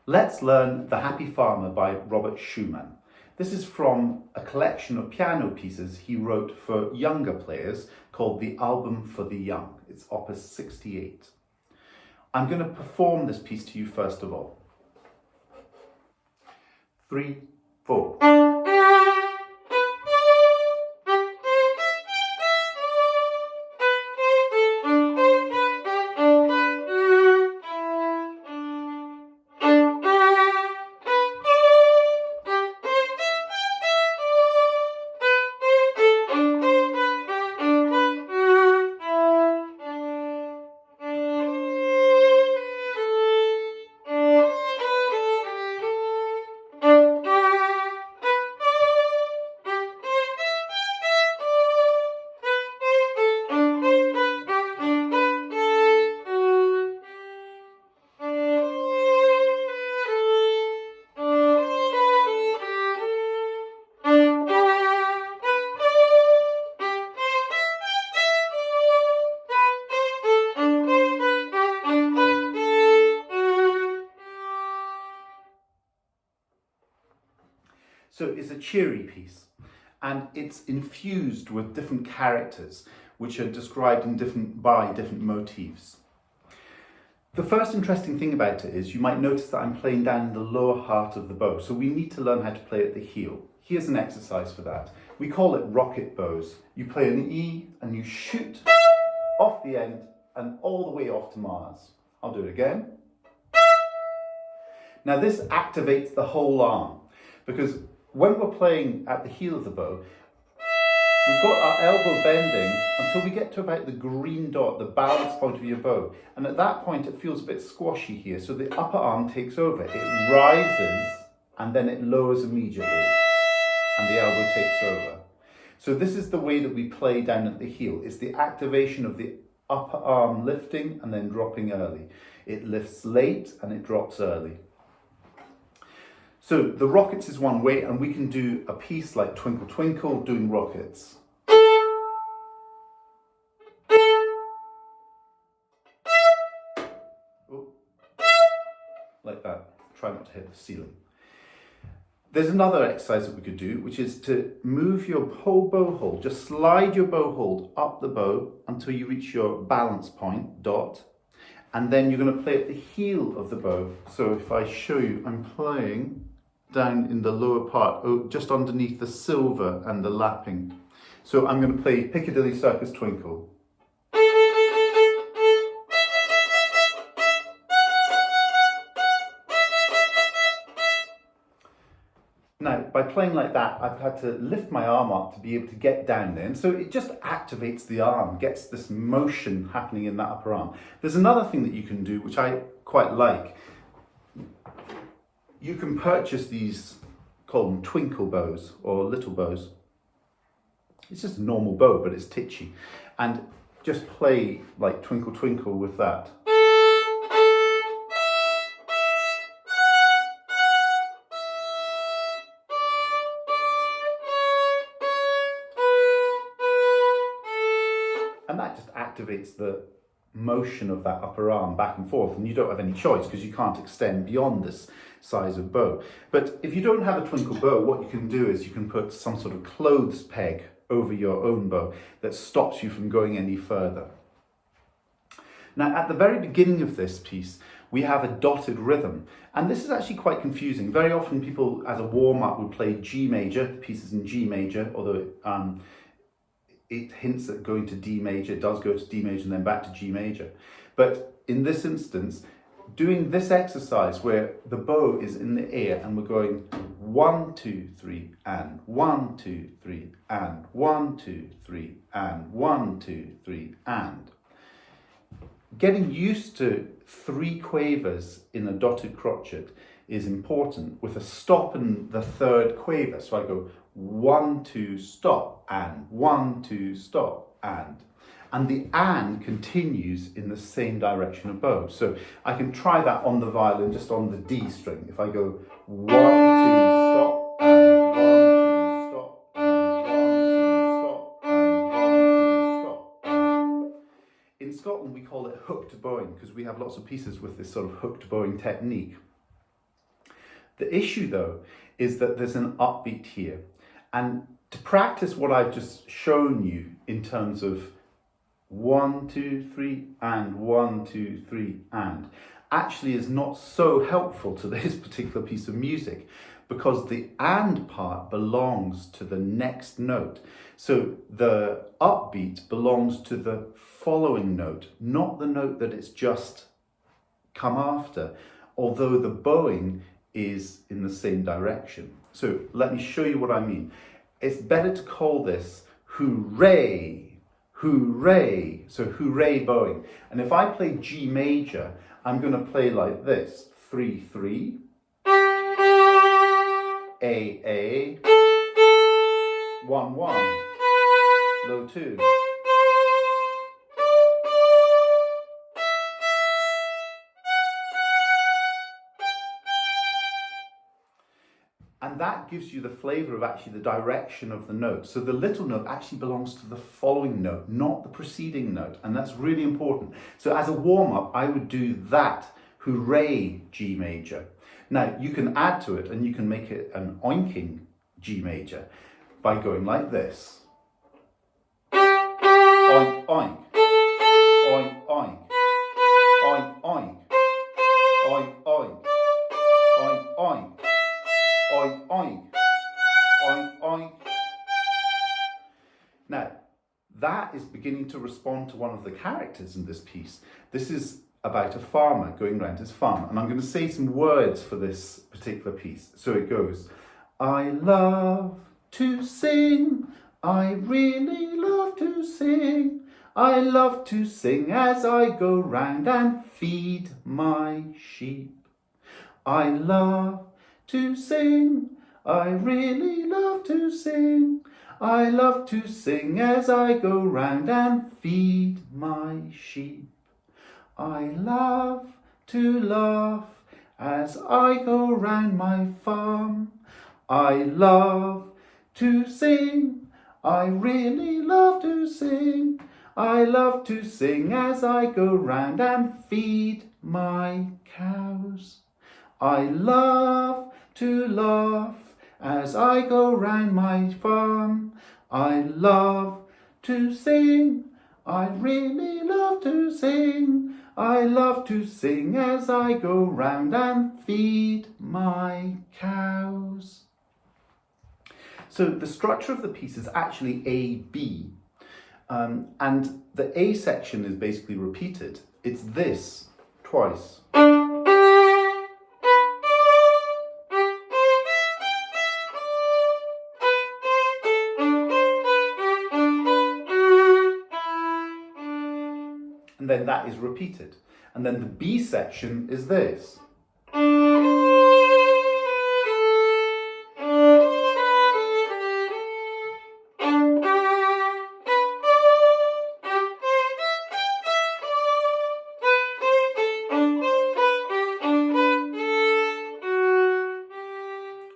Let's learn The Happy Farmer by Robert Schumann. This is from a collection of piano pieces he wrote for younger players called The Album for the Young. It's Opus 68. I'm going to perform this piece to you first of all. 3, 4. So it's a cheery piece, and it's infused with different characters which are described by different motifs. The first interesting thing about it is you might notice that I'm playing down in the lower heart of the bow, so we need to learn how to play at the heel. Here's an exercise for that. We call it rocket bows. You play an E and you shoot off the end and all the way off to Mars. I'll do it again. Now this activates the whole arm, because when we're playing at the heel of the bow, we've got our elbow bending until we get to about the green dot, the balance point of your bow. And at that point, it feels a bit squashy here. So the upper arm takes over. It rises and then it lowers immediately. And the elbow takes over. So this is the way that we play down at the heel. It's the activation of the upper arm lifting and then dropping early. It lifts late and it drops early. So the rockets is one way, and we can do a piece like Twinkle Twinkle doing rockets. Oh, like that. Try not to hit the ceiling. There's another exercise that we could do, which is to move your whole bow hold. Just slide your bow hold up the bow until you reach your balance point, dot, and then you're going to play at the heel of the bow. So if I show you, I'm playing down in the lower part, just underneath the silver and the lapping. So I'm going to play Piccadilly Circus Twinkle. Now, by playing like that, I've had to lift my arm up to be able to get down there. And so it just activates the arm, gets this motion happening in that upper arm. There's another thing that you can do, which I quite like. You can purchase these, call them twinkle bows or little bows. It's just a normal bow, but it's titchy. And just play like Twinkle Twinkle with that. And that just activates the motion of that upper arm back and forth, and you don't have any choice because you can't extend beyond this size of bow. But if you don't have a twinkle bow, what you can do is you can put some sort of clothes peg over your own bow that stops you from going any further. Now, at the very beginning of this piece, we have a dotted rhythm, and this is actually quite confusing. Very often people, as a warm-up, would play G major, the piece is in G major, although it hints at going to D major. It does go to D major and then back to G major. But in this instance, doing this exercise where the bow is in the air and we're going 1, 2, 3, and 1, 2, 3, and 1, 2, 3, and 1, 2, 3, and. Getting used to 3 quavers in a dotted crotchet is important, with a stop in the 3rd quaver. So I go 1, 2, stop, and 1, 2, stop, and. And the and continues in the same direction of bow. So I can try that on the violin, just on the D string. If I go 1, 2, stop, and 1, 2, stop, and 1, 2, stop, and 1, 2, stop. In Scotland, we call it hooked bowing because we have lots of pieces with this sort of hooked bowing technique. The issue though is that there's an upbeat here. And to practice what I've just shown you in terms of 1, 2, 3, and 1, 2, 3, and actually is not so helpful to this particular piece of music, because the and part belongs to the next note. So the upbeat belongs to the following note, not the note that it's just come after, although the bowing is in the same direction. So let me show you what I mean. It's better to call this hooray, hooray. So hooray bowing. And if I play G major, I'm going to play like this: 3, 3, A, 1, 1, low 2. And that gives you the flavour of actually the direction of the note. So the little note actually belongs to the following note, not the preceding note. And that's really important. So as a warm-up, I would do that hooray G major. Now, you can add to it and you can make it an oinking G major by going like this. Oink, oink, oink, oink, oink, oink, oink, oink, oink, oink. Oink, oink, oink, oink. Now, that is beginning to respond to one of the characters in this piece. This is about a farmer going around his farm, and I'm going to say some words for this particular piece. So it goes: I love to sing, I really love to sing, I love to sing as I go round and feed my sheep. I love to sing, I really love to sing, I love to sing as I go round and feed my sheep. I love to laugh as I go round my farm. I love to sing, I really love to sing, I love to sing as I go round and feed my cows. I love to laugh as I go round my farm. I love to sing, I really love to sing, I love to sing as I go round and feed my cows. So the structure of the piece is actually A-B, and the A section is basically repeated. It's this twice. And then that is repeated. And then the B section is this.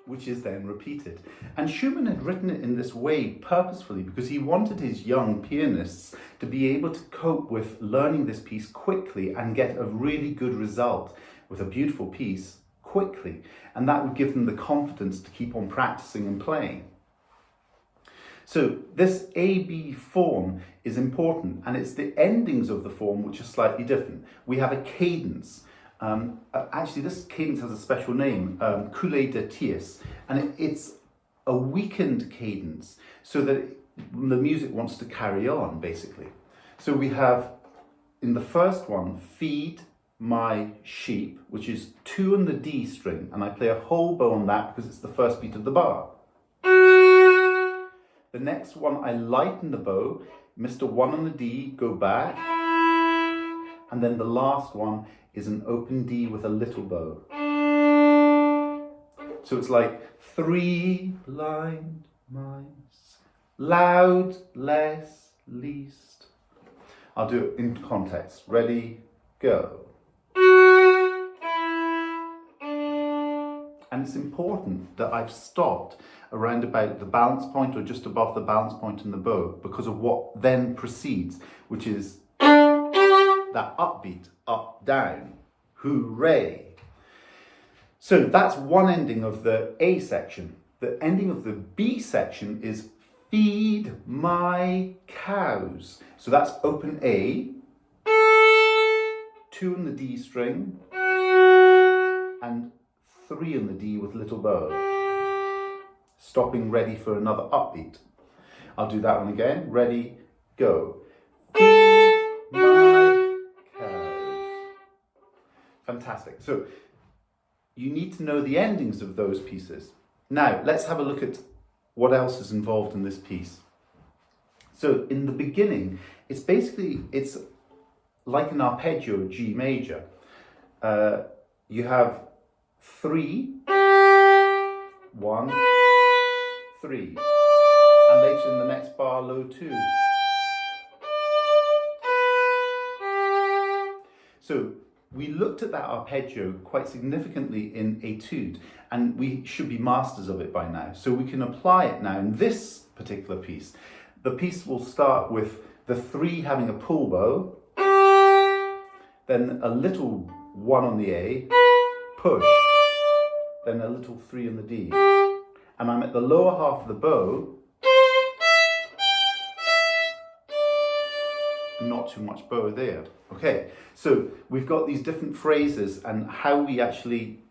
Which is then repeated. And Schumann had written it in this way purposefully because he wanted his young pianists to be able to cope with learning this piece quickly and get a really good result with a beautiful piece quickly. And that would give them the confidence to keep on practicing and playing. So this A-B form is important, and it's the endings of the form which are slightly different. We have a cadence. Actually, this cadence has a special name, coulée de tierce, and it's a weakened cadence so that the music wants to carry on, basically. So we have, in the first one, feed my sheep, which is 2 on the D string, and I play a whole bow on that because it's the first beat of the bar. The next one, I lighten the bow, Mr. 1 on the D, go back, and then the last one is an open D with a little bow. So it's like 3 blind mice, loud, less, least. I'll do it in context. Ready, go. And it's important that I've stopped around about the balance point or just above the balance point in the bow because of what then precedes, which is that upbeat, up, down, hooray. So that's one ending of the A section. The ending of the B section is feed my cows. So that's open A, 2 on the D string, and 3 on the D with little bow. Stopping ready for another upbeat. I'll do that one again. Ready, go. Feed my cows. Fantastic. So you need to know the endings of those pieces. Now, let's have a look at what else is involved in this piece. So in the beginning, it's like an arpeggio G major. You have 3, 1, 3, and later in the next bar, low 2. So we looked at that arpeggio quite significantly in Etude, and we should be masters of it by now. So we can apply it now in this particular piece. The piece will start with the 3 having a pull bow, then a little 1 on the A, push, then a little 3 on the D. And I'm at the lower half of the bow, not too much bow there. Okay, so we've got these different phrases, and how we actually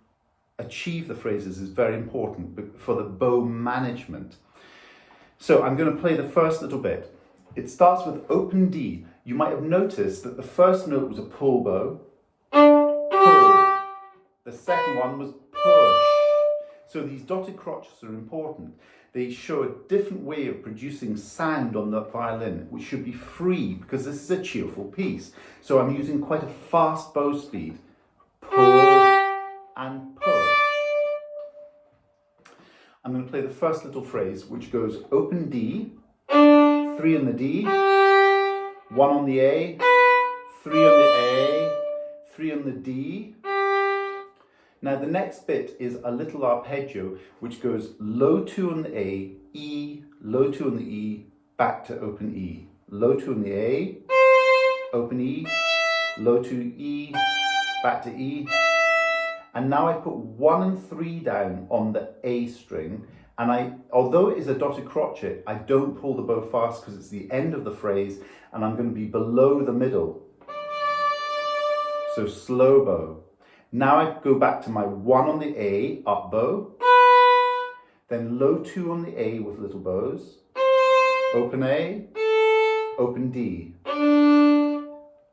achieve the phrases is very important for the bow management. So I'm going to play the first little bit. It starts with open D. You might have noticed that the first note was a pull bow, pull. The second one was push. So these dotted crotches are important. They show a different way of producing sound on the violin, which should be free because this is a cheerful piece. So I'm using quite a fast bow speed. Pull and push. I'm going to play the first little phrase, which goes open D, 3 on the D, 1 on the A, 3 on the A, 3 on the D. Now the next bit is a little arpeggio which goes low 2 on the A, E, low 2 on the E, back to open E. Low 2 on the A, open E, low 2 E, back to E. And now I put 1 and 3 down on the A string, and although it is a dotted crotchet, I don't pull the bow fast because it's the end of the phrase and I'm going to be below the middle. So slow bow. Now I go back to my 1 on the A, up bow, then low 2 on the A with little bows, open A, open D,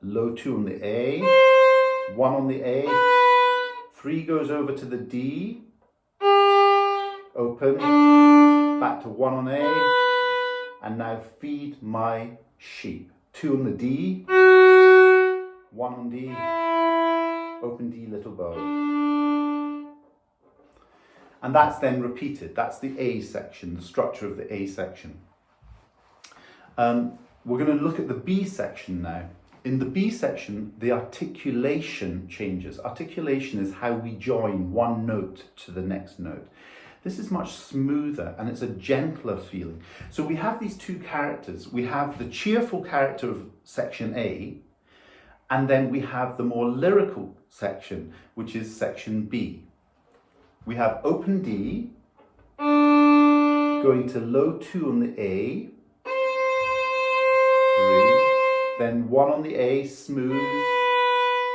low 2 on the A, 1 on the A, 3 goes over to the D, open, back to 1 on A, and now feed my sheep. 2 on the D, 1 on D, open D, little bow. And that's then repeated. That's the A section, the structure of the A section. We're going to look at the B section now. In the B section, the articulation changes. Articulation is how we join one note to the next note. This is much smoother and it's a gentler feeling. So we have these two characters. We have the cheerful character of section A, and then we have the more lyrical section, which is section B. We have open D, going to low 2 on the A, 3, then 1 on the A, smooth,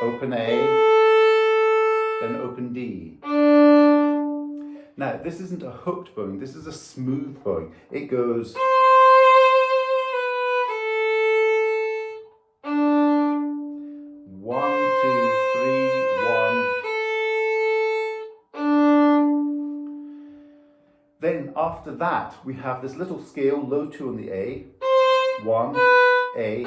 open A, then open D. Now, this isn't a hooked bowing, this is a smooth bowing. It goes... 1, 2, 3, 1. Then after that, we have this little scale, low 2 on the A, 1, A,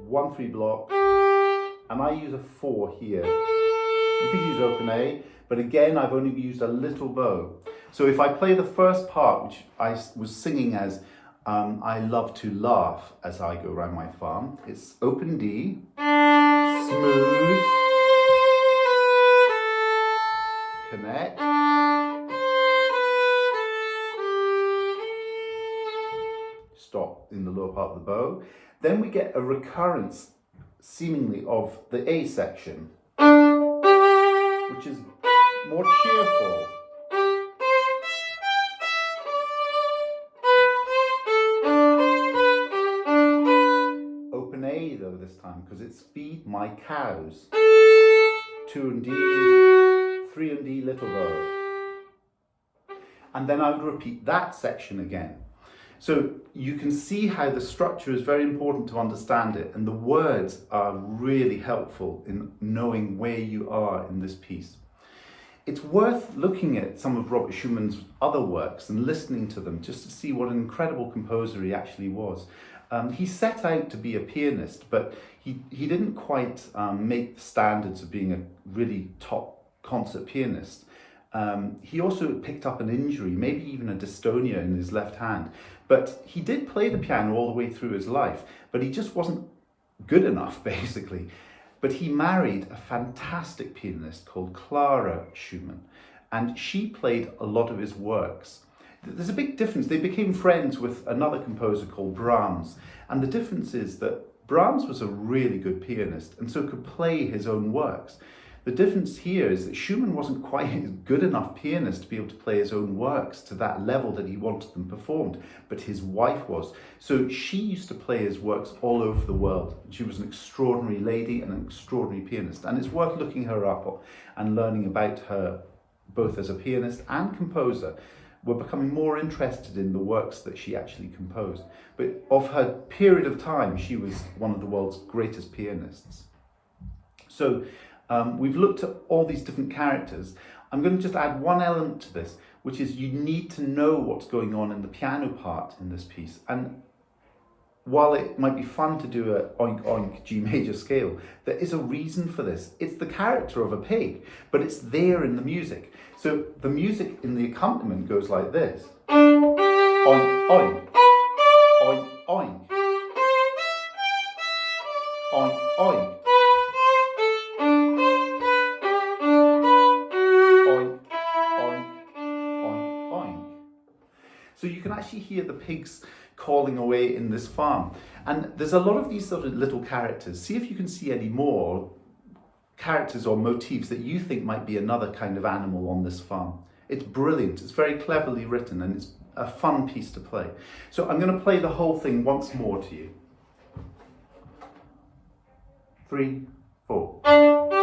1, 3 block, and I use a 4 here. You could use open A, but again, I've only used a little bow. So if I play the first part, which I was singing as I love to laugh as I go around my farm, it's open D, smooth, connect, stop in the lower part of the bow. Then we get a recurrence, seemingly, of the A section, which is more more cheerful. Open A though this time, because it's feed my cows. 2 and D, 3 and D little bow. And then I would repeat that section again. So you can see how the structure is very important to understand it, and the words are really helpful in knowing where you are in this piece. It's worth looking at some of Robert Schumann's other works and listening to them just to see what an incredible composer he actually was. He set out to be a pianist, but he didn't quite make the standards of being a really top concert pianist. He also picked up an injury, maybe even a dystonia in his left hand, but he did play the piano all the way through his life, but he just wasn't good enough, basically. But he married a fantastic pianist called Clara Schumann, and she played a lot of his works. There's a big difference. They became friends with another composer called Brahms, and the difference is that Brahms was a really good pianist and so could play his own works. The difference here is that Schumann wasn't quite a good enough pianist to be able to play his own works to that level that he wanted them performed, but his wife was. So she used to play his works all over the world. She was an extraordinary lady and an extraordinary pianist, and it's worth looking her up and learning about her both as a pianist and composer. We're becoming more interested in the works that she actually composed. But of her period of time, she was one of the world's greatest pianists. So we've looked at all these different characters. I'm going to just add one element to this, which is you need to know what's going on in the piano part in this piece. And while it might be fun to do a oink oink G major scale, there is a reason for this. It's the character of a pig, but it's there in the music. So the music in the accompaniment goes like this. Oink oink, oink oink, oink oink. So you can actually hear the pigs calling away in this farm. And there's a lot of these sort of little characters. See if you can see any more characters or motifs that you think might be another kind of animal on this farm. It's brilliant. It's very cleverly written and it's a fun piece to play. So I'm going to play the whole thing once more to you. 3, 4.